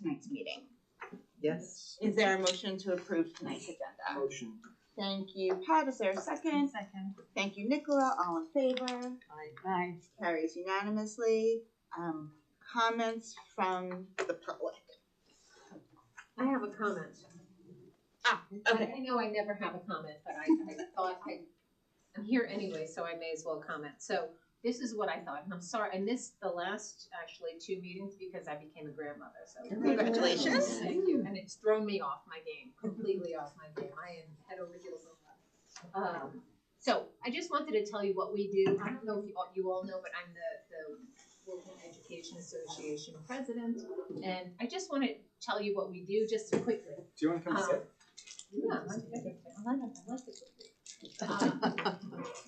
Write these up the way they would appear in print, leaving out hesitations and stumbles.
tonight's meeting? Yes. Is there a motion to approve tonight's agenda? Motion. Thank you, Pat. Is there a second? Second. Thank you, Nicola. All in favor? Aye. Carries unanimously. Comments from the public. I have a comment. Okay. I know I never have a comment, but I thought I'm here anyway, so I may as well comment. So this is what I thought, and I'm sorry, I missed the last, actually, 2 meetings because I became a grandmother, so. Congratulations. Thank you, and it's thrown me off my game, completely off my game. I am head over heels in love. So I just wanted to tell you what we do. I don't know if you all know, but I'm the Local Education Association president, and I just want to tell you what we do just quickly. Do you want to come sit? Yeah, I like it.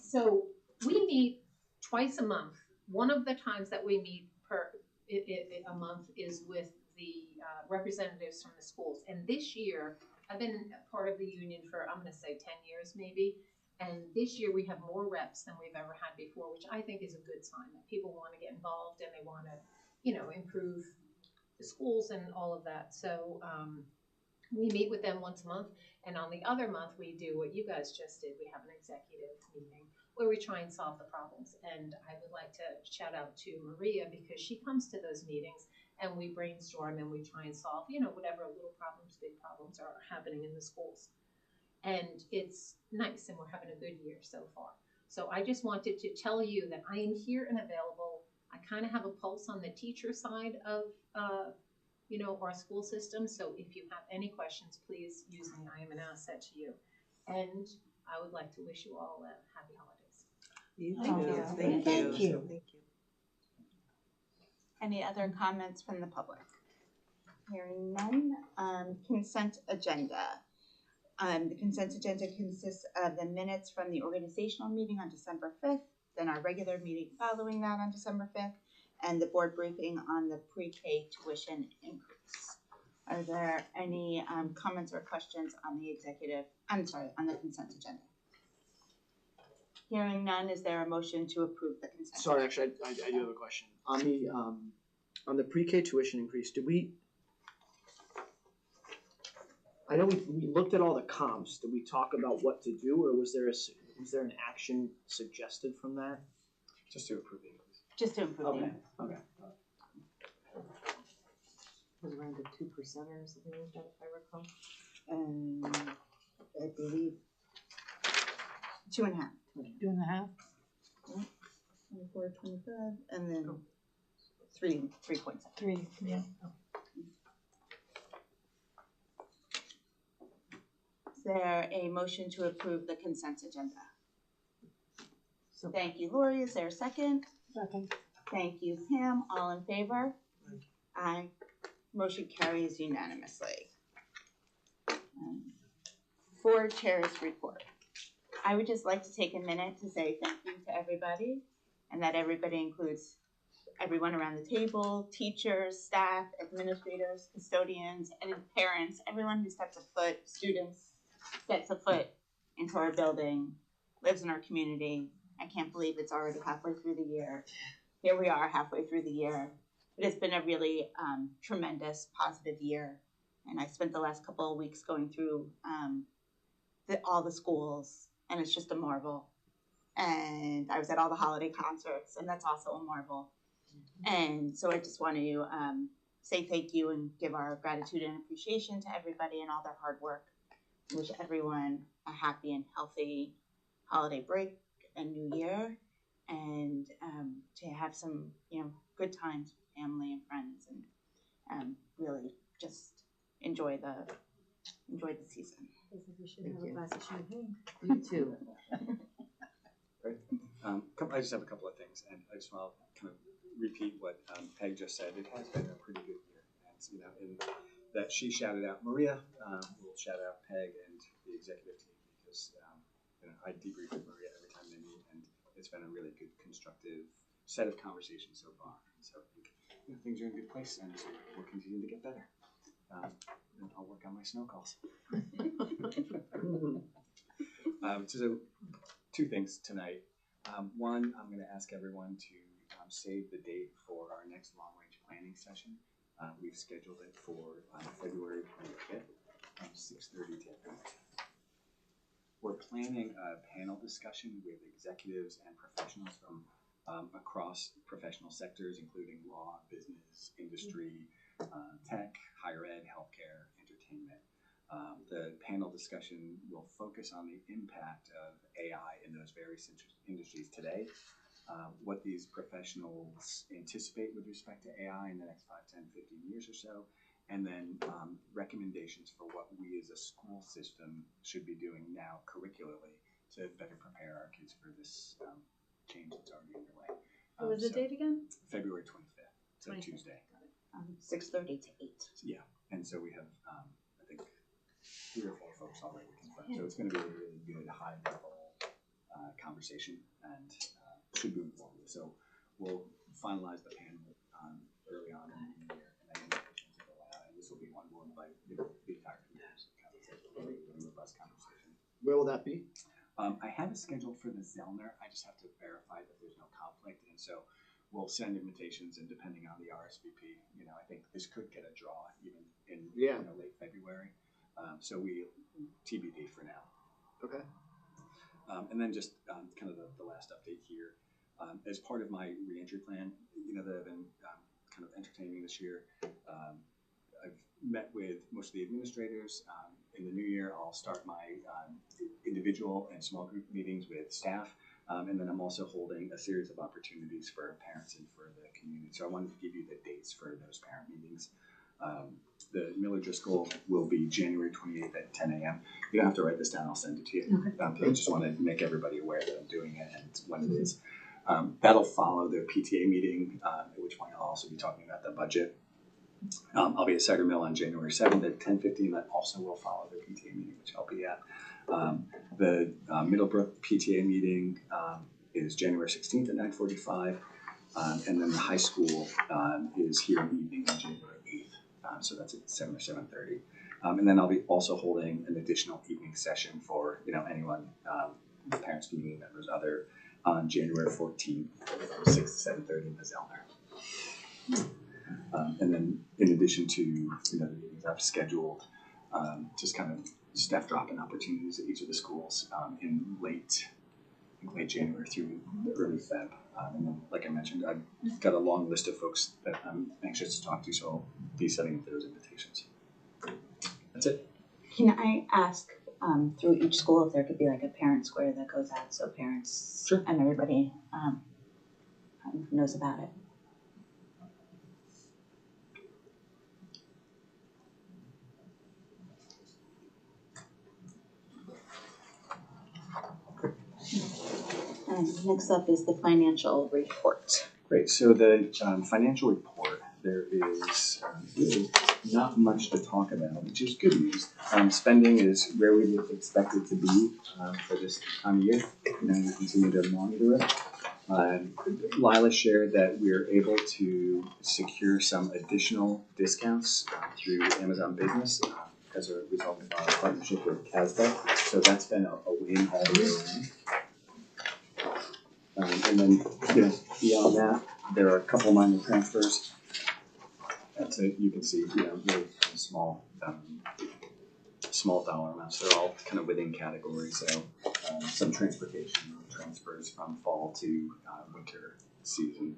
So we meet twice a month. One of the times that we meet a month is with the representatives from the schools. And this year, I've been a part of the union for, I'm going to say 10 years maybe. And this year we have more reps than we've ever had before, which I think is a good sign that people want to get involved and they want to, improve the schools and all of that. So we meet with them once a month. And on the other month, we do what you guys just did. We have an executive meeting where we try and solve the problems. And I would like to shout out to Maria because she comes to those meetings and we brainstorm and we try and solve, whatever little problems, big problems are happening in the schools. And it's nice and we're having a good year so far. So I just wanted to tell you that I am here and available. I kind of have a pulse on the teacher side of our school system. So if you have any questions, please use me. I am an asset to you. And I would like to wish you all happy holidays. Thank you. Any other comments from the public? Hearing none. Consent agenda. The consent agenda consists of the minutes from the organizational meeting on December 5th, then our regular meeting following that on December 5th, and the board briefing on the pre-K tuition increase. Are there any comments or questions on the on the consent agenda? Hearing none, is there a motion to approve the consent? Sorry, actually, I do have a question. On the pre-K tuition increase, I know we looked at all the comps. Did we talk about what to do, or was there an action suggested from that? Just to approve the increase. Just to approve. Okay. It was around a 2% or something like that, if I recall. I believe 2.5. 2.5. 24, 25, and then 3.7. 3, yeah. Is there a motion to approve the consent agenda? So Thank you, Lori. Is there a second? second. Thank you, Pam. All in favor? Aye. Motion carries unanimously. For Chair's report, I would just like to take a minute to say thank you to everybody, and that everybody includes everyone around the table, teachers, staff, administrators, custodians, and parents, everyone who steps a foot, students, steps a foot into our building, lives in our community. I can't believe it's already halfway through the year. Here we are halfway through the year. It has been a really tremendous, positive year. And I spent the last couple of weeks going through all the schools, and it's just a marvel. And I was at all the holiday concerts, and that's also a marvel. And so I just want to say thank you and give our gratitude and appreciation to everybody and all their hard work. Wish everyone a happy and healthy holiday break and new year, and to have some good times with family and friends, and really just enjoy the season. We should have a glass of champagne. You too. Great. I just have a couple of things, and I just want to kind of repeat what Peg just said. It has been a pretty good year, and in that she shouted out Maria, we'll shout out Peg and the executive team, because I debrief with Maria every time they meet, and it's been a really good, constructive set of conversations so far. And so I think things are in a good place, and we'll continue to get better. And I'll work on my snow calls. So 2 things tonight. One, I'm going to ask everyone to save the date for our next long-range planning session. We've scheduled it for February 25th from 6:30 to 8. We're planning a panel discussion with executives and professionals from across professional sectors, including law, business, industry, tech, higher ed, healthcare, entertainment. The panel discussion will focus on the impact of AI in those various industries today, what these professionals anticipate with respect to AI in the next 5, 10, 15 years or so, and then recommendations for what we as a school system should be doing now curricularly to better prepare our kids for this change that's already underway. What was the date again? February 25th, so 25th. Tuesday. 6:30 to 8. Yeah, and so we have, I think, 3 or 4 folks already confirmed. So it's going to be a really good high-level conversation and should move forward. So we'll finalize the panel early on in the year, and then invitations will go out. And this will be one more like the entire community. A really robust conversation. Where will that be? I have it scheduled for the Zellner. I just have to verify that there's no conflict, and so we'll send invitations. And depending on the RSVP, I think this could get a draw even in late February. So we TBD for now. Okay. And then just kind of the last update here. As part of my reentry plan, that I've been kind of entertaining this year, I've met with most of the administrators. In the new year, I'll start my individual and small group meetings with staff. And then I'm also holding a series of opportunities for parents and for the community. So I wanted to give you the dates for those parent meetings. The Miller Driscoll will be January 28th at 10 a.m. You don't have to write this down, I'll send it to you. I just want to make everybody aware that I'm doing it and when it is. That'll follow the PTA meeting, at which point I'll also be talking about the budget. I'll be at Cider Mill on January 7th at 10:15. That also will follow the PTA meeting, which I'll be at. The Middlebrook PTA meeting is January 16th at 9:45. And then the high school is here in the evening on January 8th. So that's at 7 or 7:30. And then I'll be also holding an additional evening session for anyone, parents, community members, other on January 14th from 6 to 7:30 in the Zellner. And then in addition to the meetings I've scheduled, just kind of staff drop-in opportunities at each of the schools in late January through early Feb. And then, like I mentioned, I've got a long list of folks that I'm anxious to talk to, so I'll be setting up those invitations. That's it. Can I ask through each school if there could be like a parent square that goes out so parents Sure. and everybody knows about it? And next up is the financial report. Great. So the financial report, there is really not much to talk about, which is good news. Spending is where we would expect it to be for this time of year. We continue to monitor it. Lila shared that we're able to secure some additional discounts through Amazon Business as a result of our partnership with Casbah. So that's been a win all year round. And then, beyond that, there are a couple minor transfers. So you can see, really small dollar amounts. They're all kind of within categories. So some transportation transfers from fall to winter season.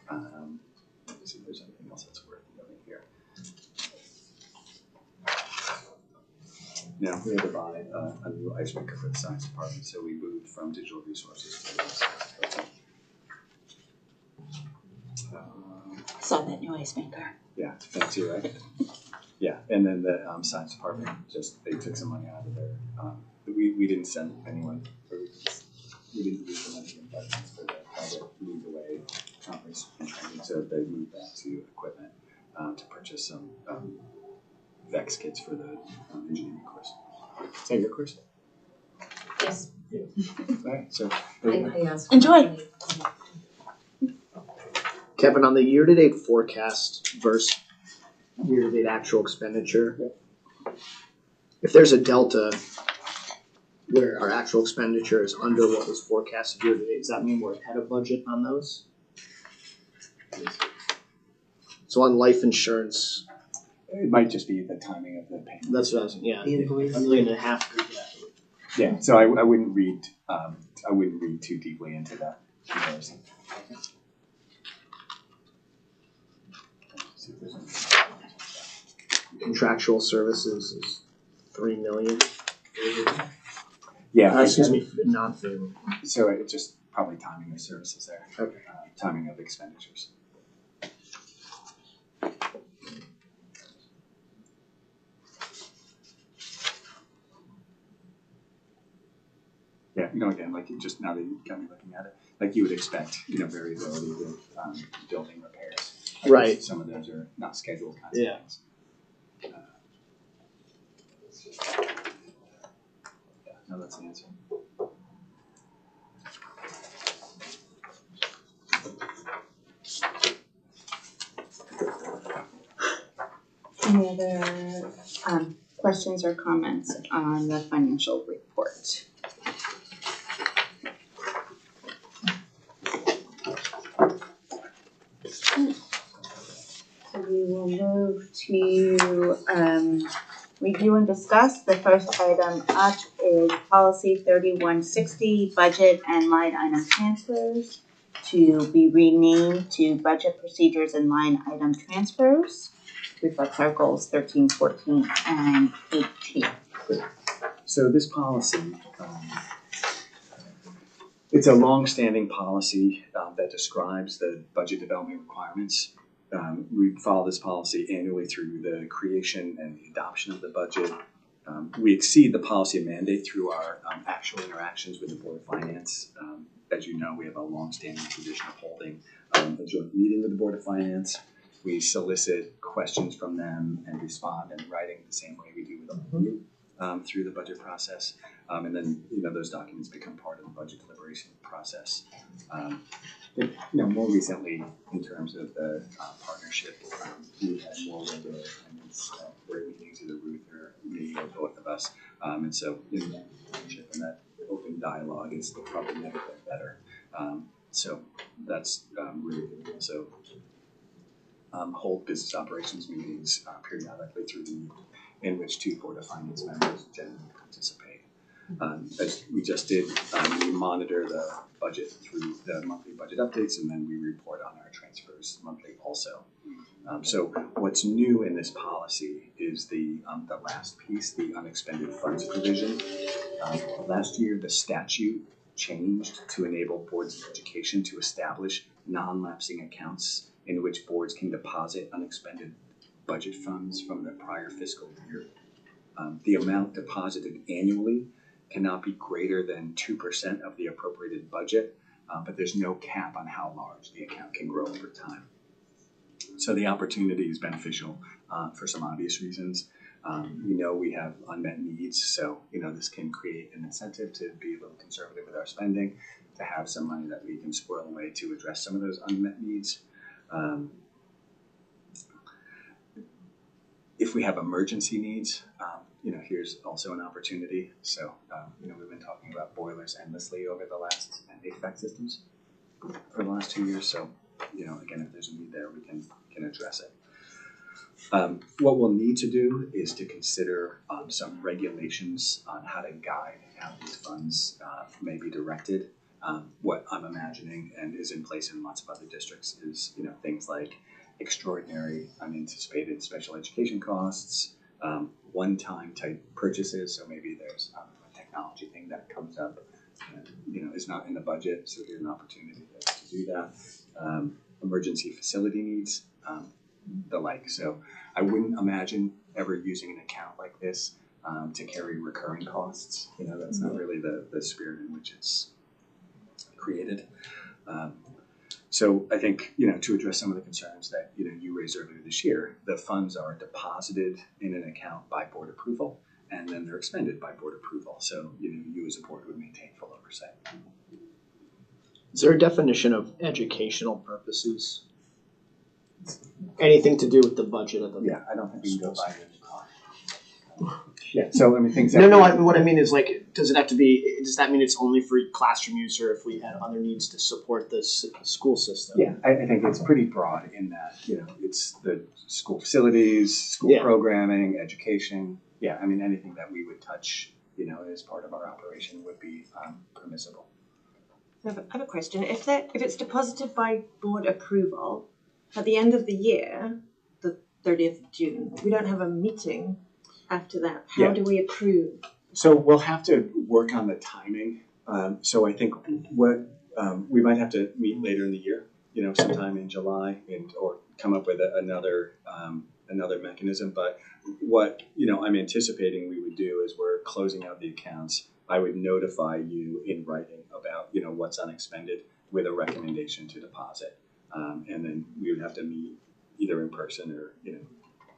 Let me see if there's anything else that's worth noting here. Now, we had to buy a new ice maker for the science department, so we moved from digital resources to this. Saw that new ice maker. Yeah, fancy, right? Yeah, and then the science department they took some money out of there. We didn't send anyone, or we didn't use the money in budgets for the private Lead the Way conference and training, so they moved that to equipment to purchase some VEX kits for the engineering course. Is that your course? Yes. All right, so there you go. I asked. Enjoy. Kevin, on the year-to-date forecast versus year-to-date actual expenditure, if there's a delta where our actual expenditure is under what was forecasted year-to-date, does that mean we're ahead of budget on those? So on life insurance, It might just be the timing of the payment. that's what I was, yeah, The invoice. $1.5 million. Yeah, so I wouldn't read, too deeply into that comparison. Contractual services is $3 million. Yeah. Excuse me, non-favorable. So it's just probably timing of services there. Okay. Timing of expenditures. Yeah, again, like just now that you got me looking at it, like you would expect, variability with building repairs. Right. Some of those are not scheduled kinds Yeah. of things. No, that's the answer. Any other questions or comments on the financial report? So we will move to review and discuss. The first item up is policy 3160, budget and line item transfers, to be renamed to budget procedures and line item transfers. Reflects our goals 13, 14, and 18. So this policy, it's a long-standing policy that describes the budget development requirements. We follow this policy annually through the creation and the adoption of the budget. We exceed the policy mandate through our actual interactions with the Board of Finance. As you know, we have a long-standing tradition of holding a joint meeting with the Board of Finance. We solicit questions from them and respond in writing the same way we do with all of you through the budget process. And then, those documents become part of the budget deliberation process. More recently, in terms of the partnership, we've had more regular attendance at board meetings, either Ruth or me or both of us. And so, that partnership and that open dialogue is probably never been better. So that's really good. Also, hold business operations meetings periodically through the year, in which 2 Board of Finance members generally participate. As we just did, we monitor the budget through the monthly budget updates, and then we report on our transfers monthly also. So what's new in this policy is the last piece, the unexpended funds provision. Last year, the statute changed to enable boards of education to establish non-lapsing accounts in which boards can deposit unexpended budget funds from the prior fiscal year. The amount deposited annually cannot be greater than 2% of the appropriated budget, but there's no cap on how large the account can grow over time. So the opportunity is beneficial for some obvious reasons. We have unmet needs, so this can create an incentive to be a little conservative with our spending, to have some money that we can squirrel away to address some of those unmet needs. If we have emergency needs, here's also an opportunity. So, we've been talking about boilers endlessly over the last, and HVAC systems for the last 2 years. So, again, if there's a need there, we can address it. What we'll need to do is to consider some regulations on how to guide how these funds may be directed. What I'm imagining and is in place in lots of other districts is, things like extraordinary unanticipated special education costs, one-time type purchases. So maybe there's a technology thing that comes up and, is not in the budget. So here's an opportunity to do that. Emergency facility needs, the like. So I wouldn't imagine ever using an account like this to carry recurring costs. That's not really the spirit in which it's created. So I think, to address some of the concerns that, you raised earlier this year, the funds are deposited in an account by board approval, and then they're expended by board approval. So, you as a board would maintain full oversight. Is there a definition of educational purposes? Anything to do with the budget of the Yeah, I don't think we can go by Yeah, so I mean, things that. No, what I mean is like, does that mean it's only for classroom use, or if we had other needs to support the school system? Yeah, I think it's pretty broad in that, it's the school facilities, school Yeah. programming, education. Yeah, I mean, anything that we would touch, as part of our operation would be permissible. I have a question. If it's deposited by board approval, at the end of the year, the 30th of June, we don't have a meeting after that. How Yeah. do we approve? So we'll have to work on the timing. So I think we might have to meet later in the year, sometime in July, or come up with another mechanism. But what I'm anticipating we would do is we're closing out the accounts. I would notify you in writing about what's unexpended with a recommendation to deposit, and then we would have to meet either in person or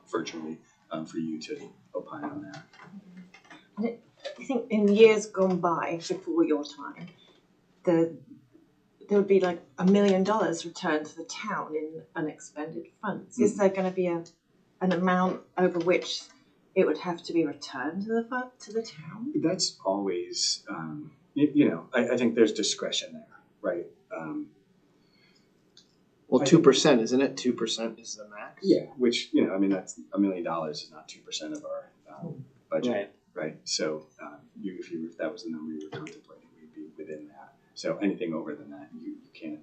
virtually for you to opine on that. I think in years gone by, before your time, there would be like $1 million returned to the town in unexpended funds. Is there going to be an amount over which it would have to be returned to the town? That's always, I think there's discretion there, right? Well, 2%, isn't it? 2% is the max. Yeah, which that's $1 million is not 2% of our budget, right? So if that was the number you were contemplating, we'd be within that. So anything over than that, you can't.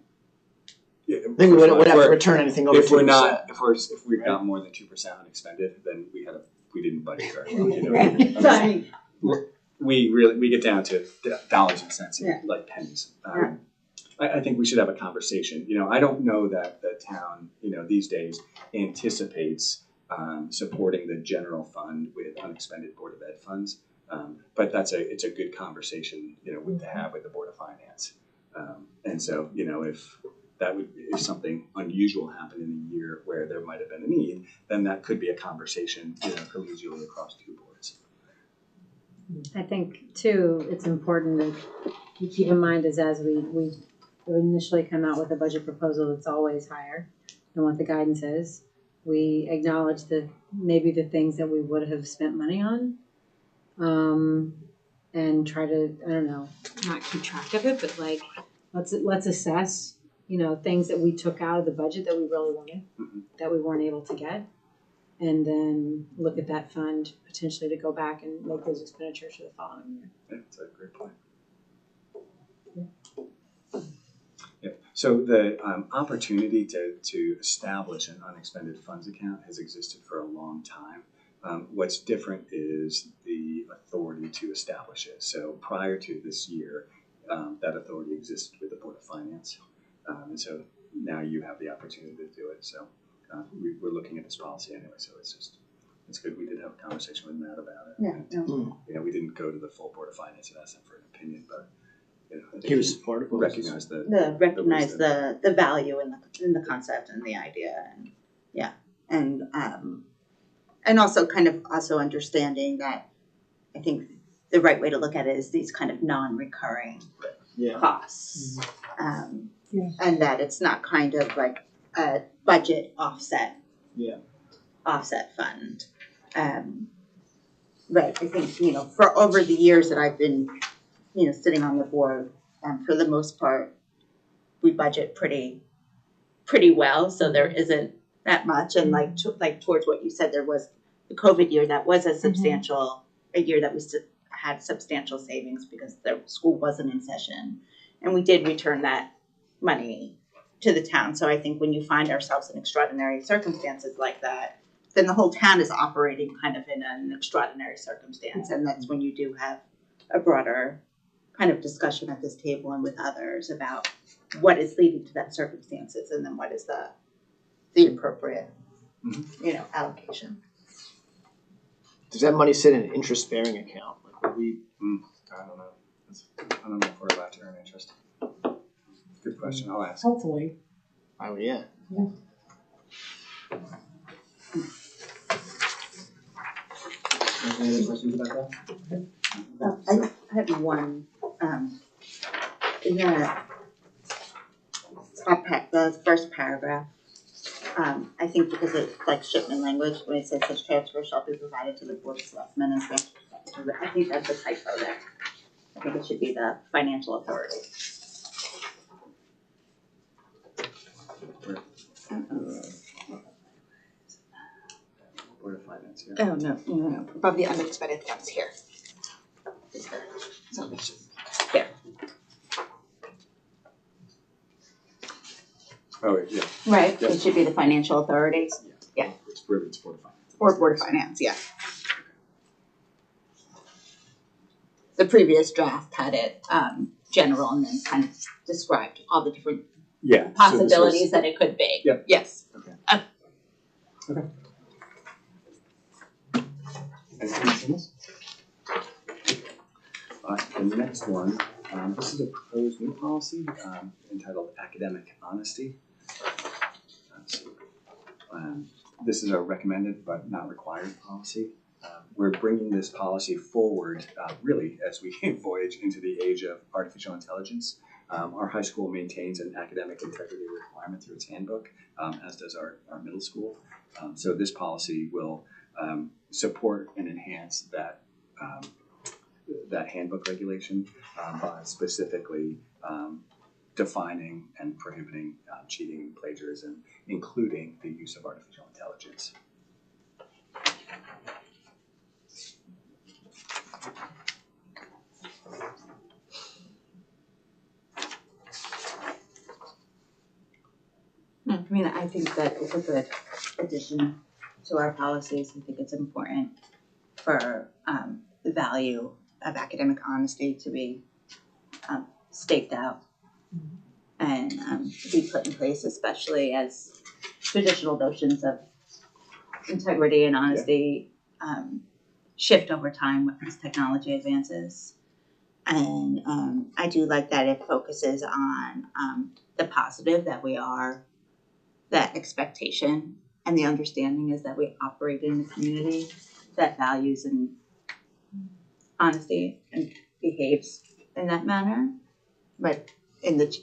I think we would have to return anything over 2%. If we've got more than 2% unexpended, then we didn't budget very well. Right. We get down to dollars and cents, like pennies. Yeah. I think we should have a conversation. I don't know that the town, these days anticipates supporting the general fund with unexpended Board of Ed funds. But it's a good conversation, to have with the Board of Finance. And so, if something unusual happened in a year where there might have been a need, then that could be a conversation, collegially across two boards. I think too, it's important that you keep in mind is as we initially come out with a budget proposal that's always higher than what the guidance is. We acknowledge that maybe the things that we would have spent money on, and try to, not keep track of it, but like let's assess, things that we took out of the budget that we really wanted, that we weren't able to get, and then look at that fund potentially to go back and make those expenditures for the following year. Yeah, that's a great point. Yeah. So the opportunity to establish an unexpended funds account has existed for a long time. What's different is the authority to establish it. So prior to this year, that authority existed with the Board of Finance. And so now you have the opportunity to do it. So we're looking at this policy anyway, so it's good. We did have a conversation with Matt about it. Yeah. We didn't go to the full Board of Finance and ask them for an opinion, but I think He was supportive. recognize Recognize the value in the concept and the idea, and also kind of understanding that I think the right way to look at it is these kind of non-recurring costs, and that it's not kind of like a budget offset fund. But I think for over the years that I've been sitting on the board, for the most part, we budget pretty well, so there isn't that much. And like towards what you said, there was the COVID year that was a substantial a year that we had substantial savings because the school wasn't in session, and we did return that money to the town. So I think when you find ourselves in extraordinary circumstances like that, then the whole town is operating kind of in an extraordinary circumstance, and that's when you do have a broader kind of discussion at this table and with others about what is leading to that circumstances, and then what is the appropriate allocation. Does that money sit in an interest-bearing account? Like, would we? I don't know. I don't know if we're allowed to earn interest. Good question. I'll ask. Hopefully. Oh yeah. Any other questions about that? I have one. In the first paragraph, I think because it's like shipment language, when it says such transfer shall be provided to the board of selectmen as well. I think that's a typo there. I think it should be the financial authority. Board of Finance, yeah. Oh, no, above the unexpended funds here. So, there. Oh, yeah. Right, Yeah. it should be the financial authority. Yeah. It's Board of Finance. Or Board of Finance, yeah. The previous draft had it general and then kind of described all the different Yeah. possibilities that it could be. Yep. Yes. Okay. Anything else? The next one, this is a proposed new policy entitled Academic Honesty. This is a recommended but not required policy. We're bringing this policy forward really as we voyage into the age of artificial intelligence. Our high school maintains an academic integrity requirement through its handbook, as does our middle school. So this policy will support and enhance that handbook regulation by specifically defining and prohibiting cheating and plagiarism, including the use of artificial intelligence. I mean, I think that it's a good addition to our policies. I think it's important for the value of academic honesty to be staked out and be put in place, especially as traditional notions of integrity and honesty shift over time as technology advances. And I do like that it focuses on the positive, that we are, that expectation and the understanding is that we operate in a community that values and honesty and behaves in that manner, but in the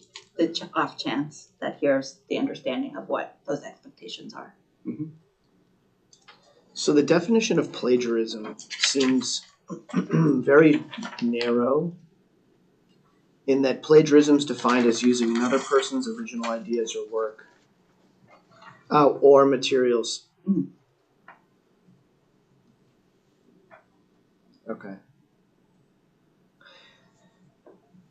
off chance that here's the understanding of what those expectations are. Mm-hmm. So the definition of plagiarism seems very narrow, in that plagiarism is defined as using another person's original ideas or work or materials. Okay.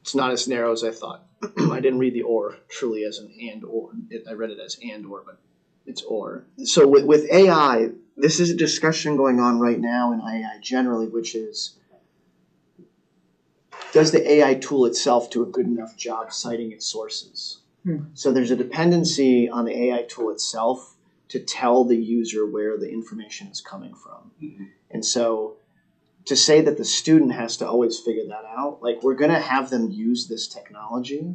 It's not as narrow as I thought. I didn't read the or truly as an and or. I read it as and or, but it's or. So with AI, this is a discussion going on right now in AI generally, which is, does the AI tool itself do a good enough job citing its sources? So there's a dependency on the AI tool itself to tell the user where the information is coming from. Mm-hmm. And so to say that the student has to always figure that out, like we're going to have them use this technology,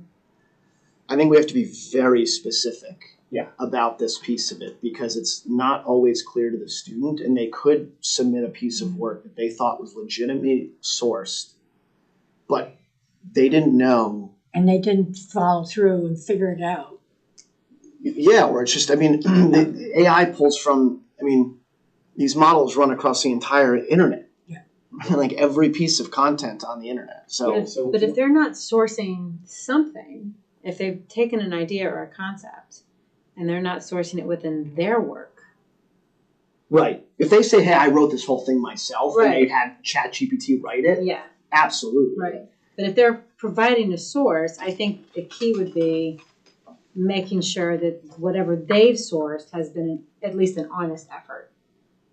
I think we have to be very specific about this piece of it, because it's not always clear to the student, and they could submit a piece of work that they thought was legitimately sourced, but they didn't know. And they didn't follow through and figure it out. Yeah, or it's just, I mean, the AI pulls from, I mean, these models run across the entire internet. Yeah. Like every piece of content on the internet. But if they're not sourcing something, if they've taken an idea or a concept and they're not sourcing it within their work. Right. If they say, hey, I wrote this whole thing myself, Right. and they had ChatGPT write it, Yeah. absolutely. Right. But if they're providing a source, I think the key would be making sure that whatever they've sourced has been at least an honest effort,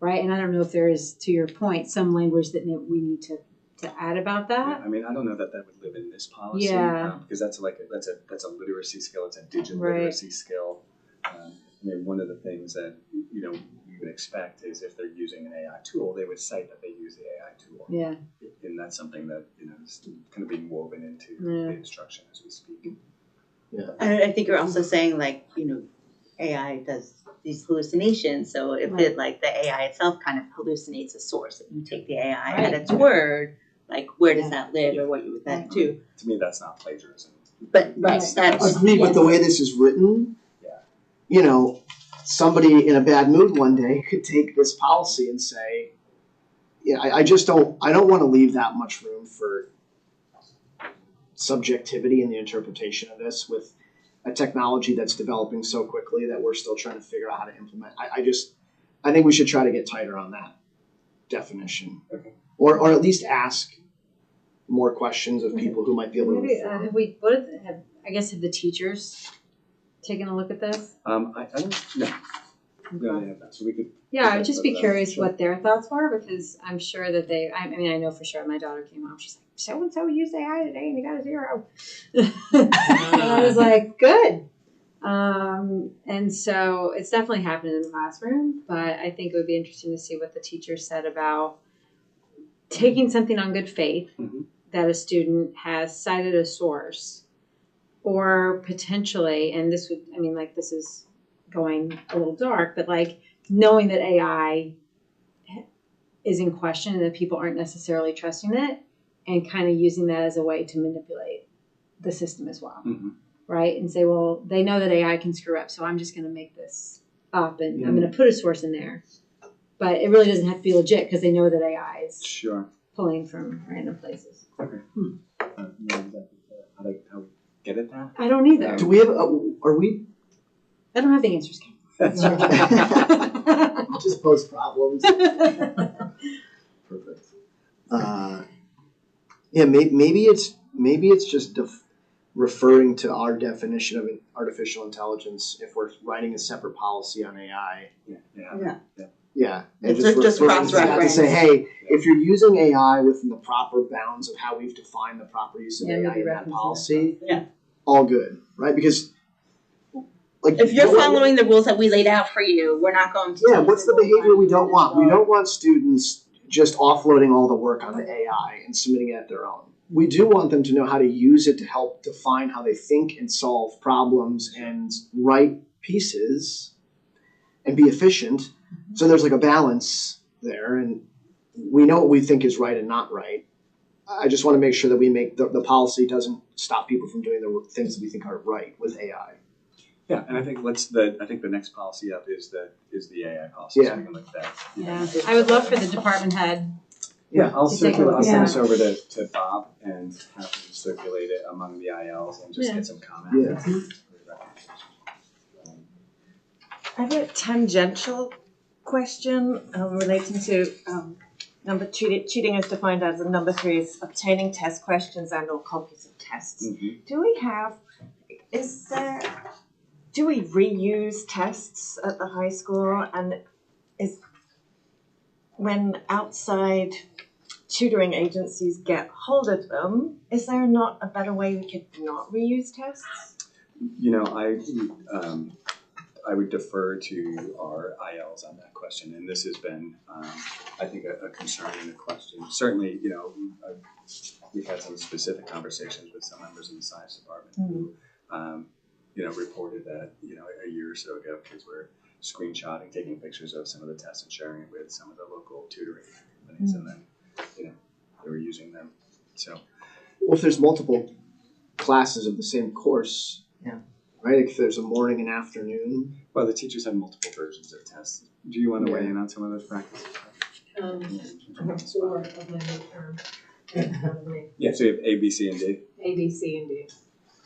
right? And I don't know if there is, to your point, some language that we need to add about that. Yeah, I mean, I don't know that would live in this policy. Yeah. Because that's a literacy skill. It's a digital Right. literacy skill. I mean, one of the things that you would expect is if they're using an AI tool, they would cite that they use the AI tool. Yeah. And that's something that is kind of being woven into the instruction as we speak. Yeah. And I think you're also saying, like, AI does these hallucinations. So if it, like, the AI itself kind of hallucinates a source, if you take the AI at its word, like, where does that live, or what you would that do? To me, that's not plagiarism. But that's Agreed, but the way this is written, somebody in a bad mood one day could take this policy and say, yeah, I don't want to leave that much room for subjectivity in the interpretation of this with a technology that's developing so quickly that we're still trying to figure out how to implement. I think we should try to get tighter on that definition. Okay. Or at least ask more questions of people who might be able to Maybe, inform. have the teachers taken a look at this? I don't, no, they have not, so we could. Yeah, I would just be Sure. curious what their thoughts were, because I'm sure that I mean, I know for sure my daughter came home, she's like, so-and-so used AI today and he got a 0. And I was like, good. And so it's definitely happening in the classroom, but I think it would be interesting to see what the teacher said about taking something on good faith Mhm. that a student has cited a source, or potentially, and this would, I mean, like, this is going a little dark, but like knowing that AI is in question and that people aren't necessarily trusting it, and kind of using that as a way to manipulate the system as well. Mhm. Right? And say, well, they know that AI can screw up, so I'm just going to make this up and I'm going to put a source in there. But it really doesn't have to be legit because they know that AI is Sure. pulling from random places. Okay. No, exactly. How we get at that? I don't either. Do we have? Are we? I don't have the answers. Just pose problems. Perfect. Yeah, maybe it's just referring to our definition of artificial intelligence if we're writing a separate policy on AI. Yeah, and It's just referring to that to cross-reference. say, hey, if you're using AI within the proper bounds of how we've defined the proper use of Yeah, AI maybe in that referencing policy, Yeah. all good, right? Because like If you're following the rules that we laid out for you, we're not going to. yeah, what's the behavior we don't want? We don't want students just offloading all the work onto AI and submitting it at their own. We do want them to know how to use it to help define how they think and solve problems and write pieces and be efficient. So there's like a balance there, and we know what we think is right and not right. I just want to make sure that we make the policy doesn't stop people from doing the things that we think are right with AI. Yeah, and I think the next policy up is the AI policy. So we can look at that. Yeah, I would love for the department head. Yeah, I'll To take a look I'll send at this over to Bob and have him circulate it among the ILs and just get some comments. I have a tangential question relating to number cheating is defined as number 3 is obtaining test questions and or copies of tests. Mm-hmm. Do we reuse tests at the high school, and when outside tutoring agencies get hold of them, is there not a better way we could not reuse tests? You know, I would defer to our ILs on that question, and this has been, I think, a concern and a question. Certainly, you know, we've had some specific conversations with some members in the science department who, you know, reported that, you know, a year or so ago, kids were screenshotting, taking pictures of some of the tests and sharing it with some of the local tutoring companies, and then, you know, they were using them. So, well, if there's multiple classes of the same course, right? If there's a morning and afternoon. well, the teachers have multiple versions of tests. Do you want to weigh in on some of those practices? I have 4 of my midterm in front of me. Yeah, so you have A, B, C, and D. A, B, C, and D.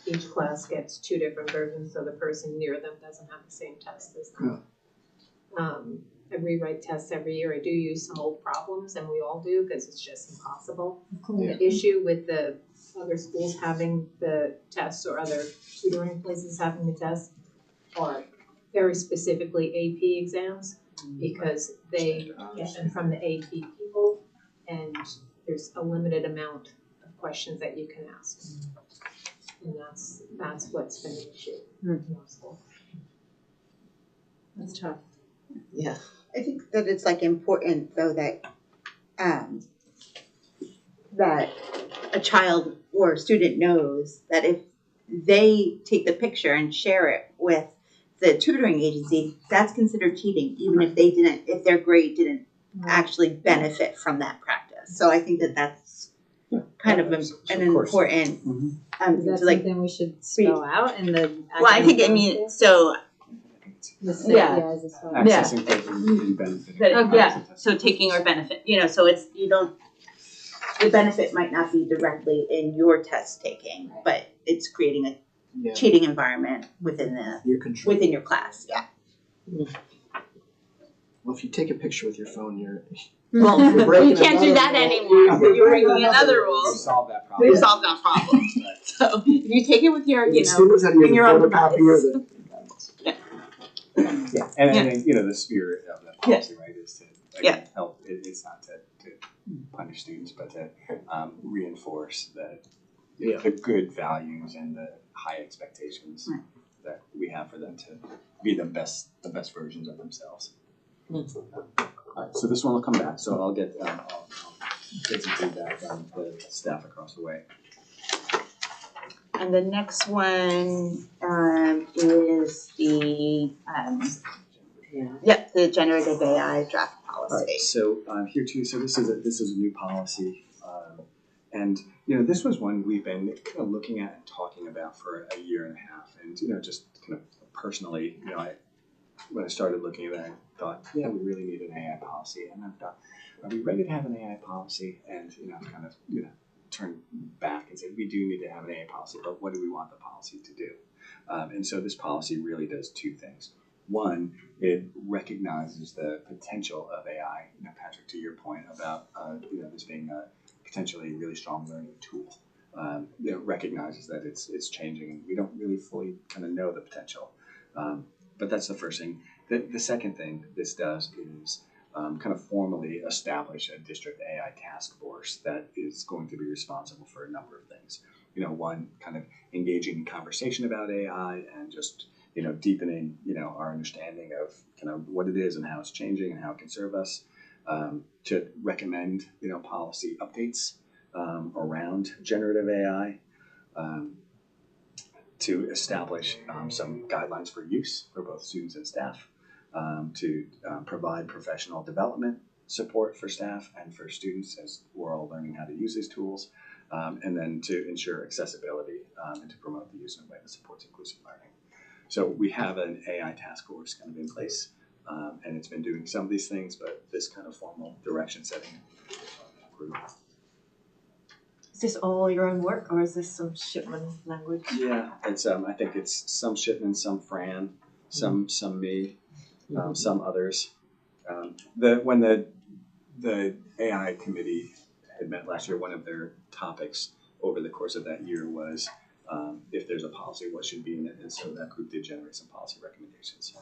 Each class gets 2 different versions, so the person near them doesn't have the same test as them. I rewrite tests every year. I do use some old problems, and we all do, because it's just impossible. Yeah. The issue with the other schools having the tests or other tutoring places having the tests are very specifically AP exams, because they get them from the AP people, and there's a limited amount of questions that you can ask. And that's what's been an issue in our school. That's tough. Yeah. I think that it's like important though that that a child or a student knows that if they take the picture and share it with the tutoring agency, that's considered cheating, even if their grade didn't actually benefit from that practice. So I think that that's kind of an important Is that to like. something we should spell out in the Well, I think, so Yeah. As a start. Accessing things and benefiting. from Yeah. it. So taking or benefit, so it's, the benefit might not be directly in your test taking, but it's creating a Yeah, cheating environment within your class, yeah. well, if you take a picture with your phone, you're Well, You're breaking you can't do another that rule. anymore. You're breaking another We rule. solved that problem. We've solved that problem. So if you take it with your, the students that use in a your own photocopy or the. Yeah, and the spirit of that policy, right, is to help. It's not to punish students, but to reinforce the good values and the high expectations that we have for them to be the best versions of themselves. All right, so this one will come back. So I'll get some feedback on the staff across the way. And the next one is the the generative AI draft All right, policy. so here too. So this is a new policy, and this was one we've been kind of looking at and talking about for a year and a half. And just kind of personally, when I started looking at it, I thought, we really need an AI policy. And I thought, are we ready to have an AI policy? And kind of turn back and say, we do need to have an AI policy, but what do we want the policy to do? And so this policy really does two things. One, it recognizes the potential of AI. Patrick, to your point about this being a potentially really strong learning tool. It recognizes that it's changing, and we don't really fully kind of know the potential. But that's the first thing. The second thing this does is kind of formally establish a district AI task force that is going to be responsible for a number of things. One, kind of engaging in conversation about AI and just deepening our understanding of kind of what it is and how it's changing and how it can serve us. To recommend policy updates around generative AI. To establish some guidelines for use for both students and staff, to provide professional development support for staff and for students as we're all learning how to use these tools, and then to ensure accessibility and to promote the use in a way that supports inclusive learning. So we have an AI task force kind of in place, and it's been doing some of these things, but this kind of formal direction setting group. Is this all your own work, or is this some Shipman language? Yeah, it's I think it's some Shipman, some Fran, some me, some others. When the AI committee had met last year, one of their topics over the course of that year was if there's a policy, what should be in it, and so that group did generate some policy recommendations.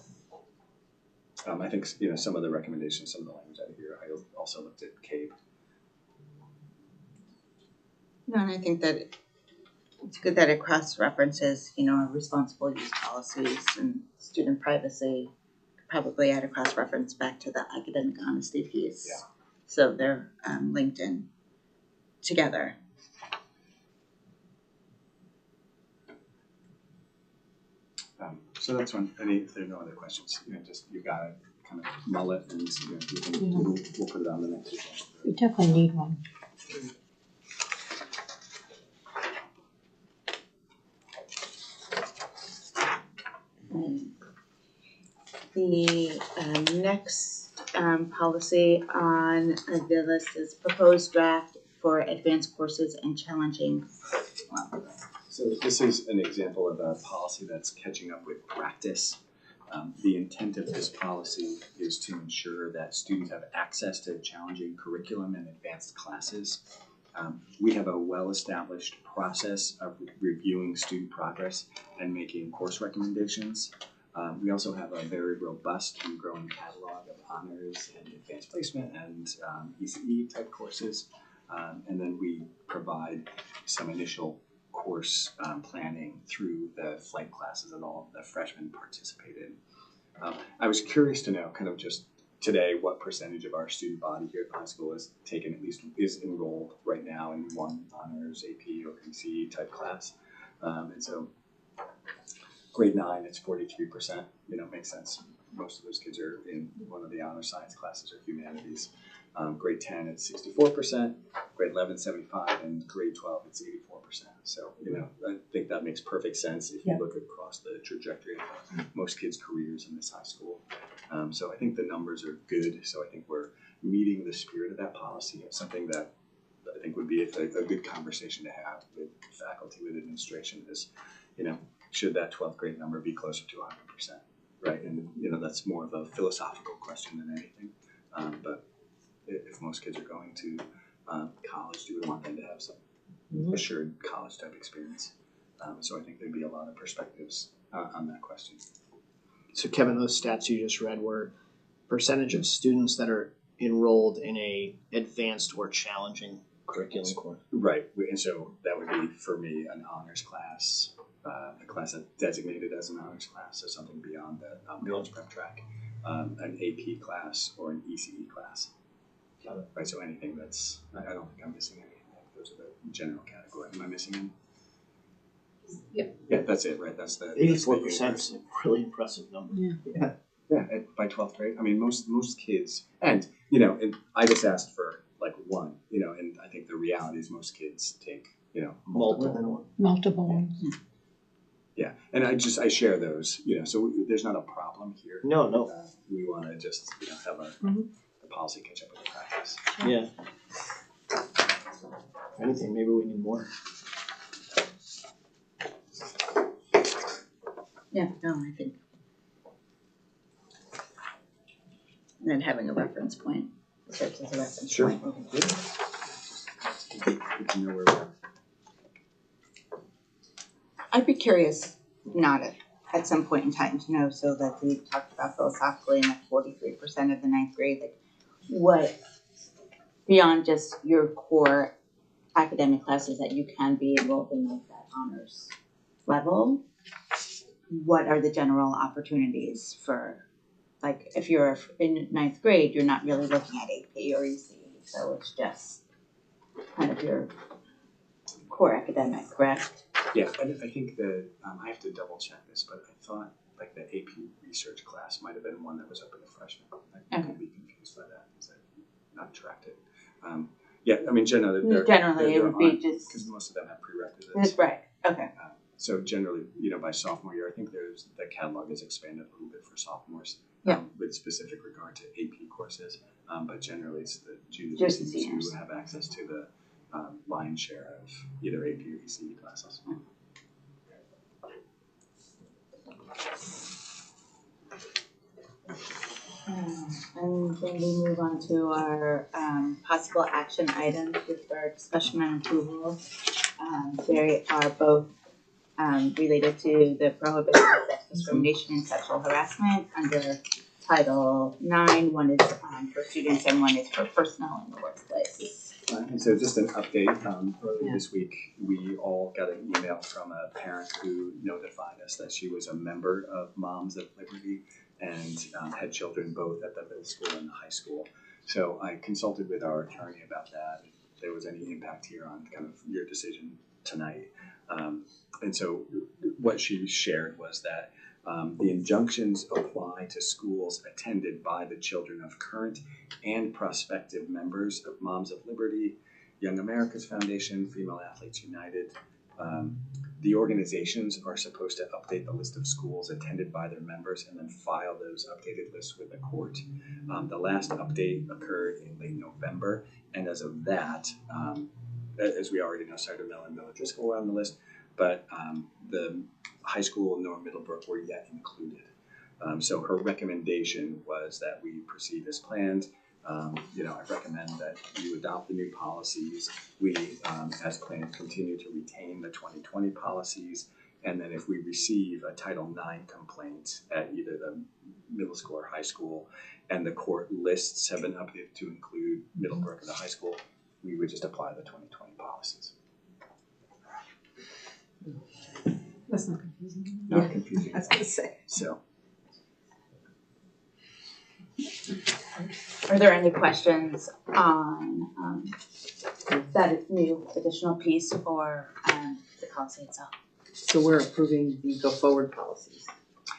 I think some of the recommendations, some of the language out of here. I also looked at CABE. No, and I think that it's good that it cross-references, our responsible use policies and student privacy. Probably add a cross-reference back to the academic honesty piece. Yeah. So they're linked in together. So that's one. If there are no other questions, just you gotta kind of mull it, and we'll put it on the next agenda. We definitely need one. The next policy on the list is proposed draft for advanced courses and challenging. So this is an example of a policy that's catching up with practice. The intent of this policy is to ensure that students have access to challenging curriculum and advanced classes. We have a well-established process of reviewing student progress and making course recommendations. We also have a very robust and growing catalog of honors and advanced placement and ECE type courses. And then we provide some initial course planning through the flight classes that all the freshmen participate in. I was curious to know kind of just today what percentage of our student body here at the high school is taken, at least is enrolled right now in one honors, AP, or ECE type class. And so grade 9, it's 43%. Makes sense. Most of those kids are in one of the honor science classes or humanities. grade 10 it's 64%, grade 11 75, and grade 12 it's 84%. So I think that makes perfect sense if you look across the trajectory of most kids' careers in this high school. So I think the numbers are good. So I think we're meeting the spirit of that policy. It's something that I think would be a good conversation to have with faculty, with administration is, should that 12th grade number be closer to 100%, right? And, that's more of a philosophical question than anything. But if most kids are going to college, do we want them to have some assured college type experience? So I think there'd be a lot of perspectives on that question. So Kevin, those stats you just read were percentage of students that are enrolled in a advanced or challenging curriculum course. Right, and so that would be for me an honors class, a class that's designated as an honors class, so something beyond the college prep track, an AP class or an ECE class. Right, so anything that's, I don't think I'm missing anything. Those are the general category. Am I missing any? Yeah, that's it, right? That's the 84% is a really impressive number. Yeah, by 12th grade. I mean, most kids, and and I just asked for like one, and I think the reality is most kids take multiple. Multiple ones. Yeah, and I share those, so there's not a problem here. No. We want to just have the policy catch up with the practice. Yeah. If anything, maybe we need more. Yeah, no, I think. And then having a reference point, serves as a reference point. Good to know where we are. I'd be curious, not at some point in time, to know, so that we talked about philosophically in like 43% of the ninth grade, like what, beyond just your core academic classes that you can be enrolled in like that honors level, what are the general opportunities for, like if you're in ninth grade, you're not really looking at AP or ECE, so it's just kind of your core academic, correct? Yeah, I think that I have to double check this, but I thought like the AP research class might have been one that was open to freshmen. I could be confused by that because I've not tracked it. Yeah, I mean generally it would be just because most of them have prerequisites. That's right. Okay. So generally, by sophomore year, I think the catalog is expanded a little bit for sophomores. With specific regard to AP courses, but generally it's the juniors and seniors who have access to the lion's share of either AP or ECE classes. And then we move on to our possible action items with our discussion and approval. They are both related to the prohibition of sex discrimination and sexual harassment under Title IX. One is for students and one is for personnel in the workplace. And so just an update, earlier this week, we all got an email from a parent who notified us that she was a member of Moms of Liberty and had children both at the middle school and the high school. So I consulted with our attorney about that, if there was any impact here on kind of your decision tonight. And so what she shared was that the injunctions apply to schools attended by the children of current and prospective members of Moms of Liberty, Young America's Foundation, Female Athletes United. The organizations are supposed to update the list of schools attended by their members and then file those updated lists with the court. The last update occurred in late November, and as of that, as we already know, Cider Mill and Miller Driscoll were on the list, but the high school and North Middlebrook were yet included. So her recommendation was that we proceed as planned. I recommend that you adopt the new policies. We, as planned, continue to retain the 2020 policies. And then if we receive a Title IX complaint at either the middle school or high school, and the court lists have been updated to include Middlebrook or the high school, we would just apply the 2020 policies. That's not confusing. Not confusing. I was gonna say. So. Are there any questions on that new additional piece or the policy itself? So we're approving the go forward policies.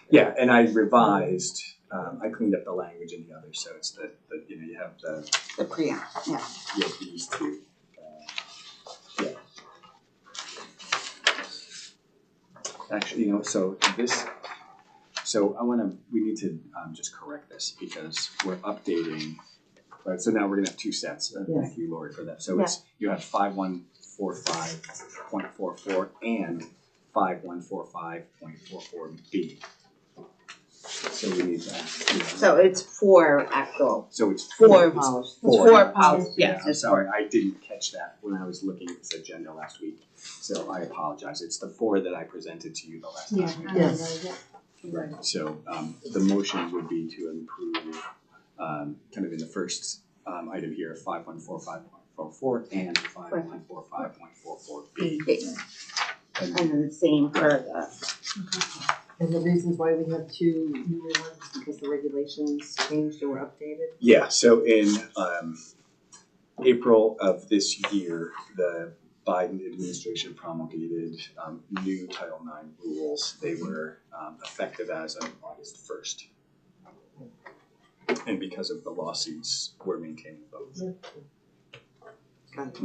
Yeah, and I revised I cleaned up the language in the others, so it's the you have The preamp, yeah. you have these two. Actually, so we need to just correct this because we're updating, right? So now we're gonna have two sets. Thank you, Lori, for that. So you have 5145.44 and 5145.44B. So we need that. So it's four actual, So it's four policies. four policies. Yeah, I'm sorry, I didn't catch that when I was looking at this agenda last week. So I apologize. It's the four that I presented to you the last time. Yes. Right, so the motion would be to improve, kind of in the first item here, 5145.44 and 5145.44B. And then the same for the, And the reasons why we have two newer ones is because the regulations changed or were updated. Yeah, so in April of this year, the Biden administration promulgated new Title IX rules. They were effective as of August 1st. And because of the lawsuits, we're maintaining both. got it.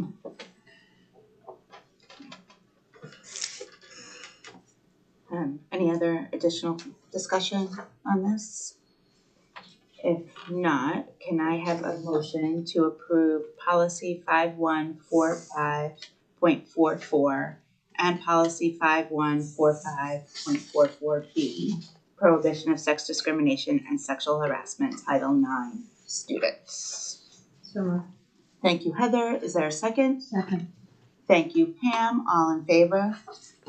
Any other additional discussion on this? If not, can I have a motion to approve policy 5145.44 and policy 5145.44B, prohibition of sex discrimination and sexual harassment, Title IX students? So, Thank you, Heather. Is there a second? second. Thank you, Pam. All in favor?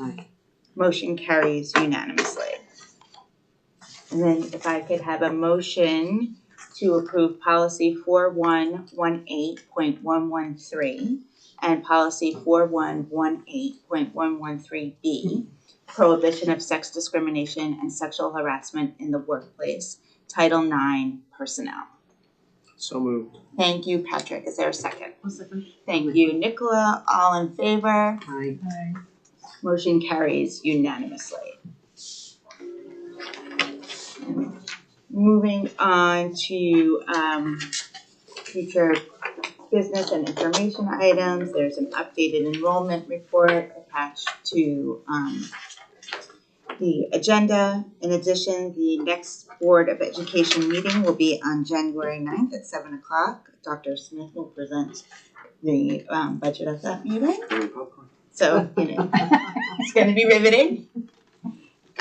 Aye. Motion carries unanimously. And then if I could have a motion to approve policy 4118.113 and policy 4118.113B, prohibition of sex discrimination and sexual harassment in the workplace, Title IX personnel. So moved. Thank you, Patrick. Is there a second? One second. Thank you, Nicola. All in favor? Aye. Motion carries unanimously. Moving on to future business and information items, there's an updated enrollment report attached to the agenda. In addition, the next Board of Education meeting will be on January 9th at 7 o'clock. Dr. Smith will present the budget of that meeting. So, it's going to be riveting.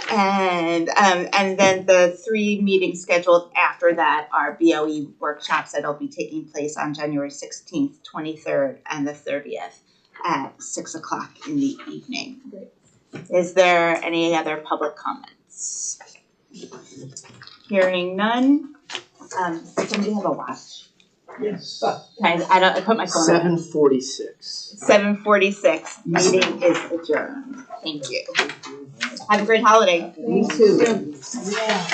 And then the 3 meetings scheduled after that are BOE workshops that'll be taking place on January 16th, 23rd, and the 30th at 6 o'clock in the evening. Great. Is there any other public comments? Hearing none. Somebody have a watch? Yes. I put my phone on. 7:46. 7:46. Meeting is adjourned. Thank you. Have a great holiday. You too. Yeah.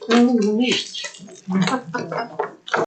Oh,